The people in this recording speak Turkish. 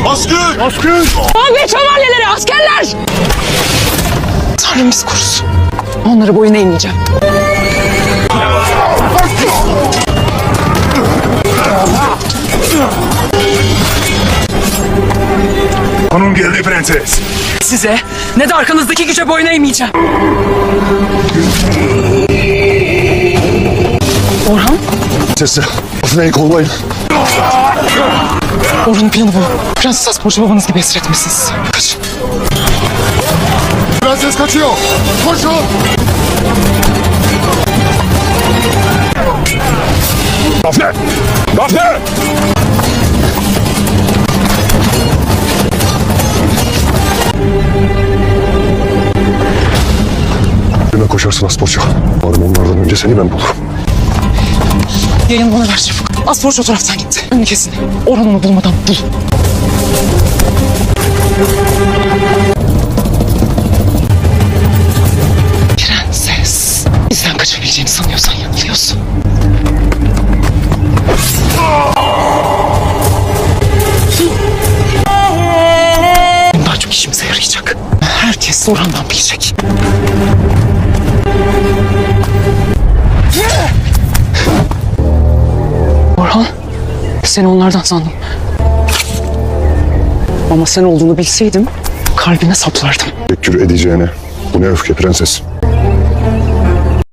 Baskın! Baskın! Muhammed şövalyeleri, askerler! Tanrım bizi korusun. Onları boyun eğmeyeceğim. Kanun geldi prenses. Size ne de arkanızdaki güce boyun eğmeyeceğim. Orhan? Sesi. Afine'yi kollayın. Orhan'ın planı bu. Prenses Asborç'u babanız gibi esir etmişsiniz. Kaçın. Prenses kaçıyor. Koşun. Dafne! Dafne! Birine koşarsın Asborç'a. Umarım onlardan önce seni ben bulurum. Yayını bana ver çabuk. Asborç o taraftan gitti. Önünü kesin. Orhan onu bulmadan bul. Prenses. Bizden kaçabileceğini sanıyorsan yanılıyorsun. Daha çok işimize yarayacak. Herkes Orhan'dan bilecek. Orhan, seni onlardan sandım. Ama sen olduğunu bilseydim kalbine saplardım. Teşekkür edeceğine. Bu ne öfke prenses.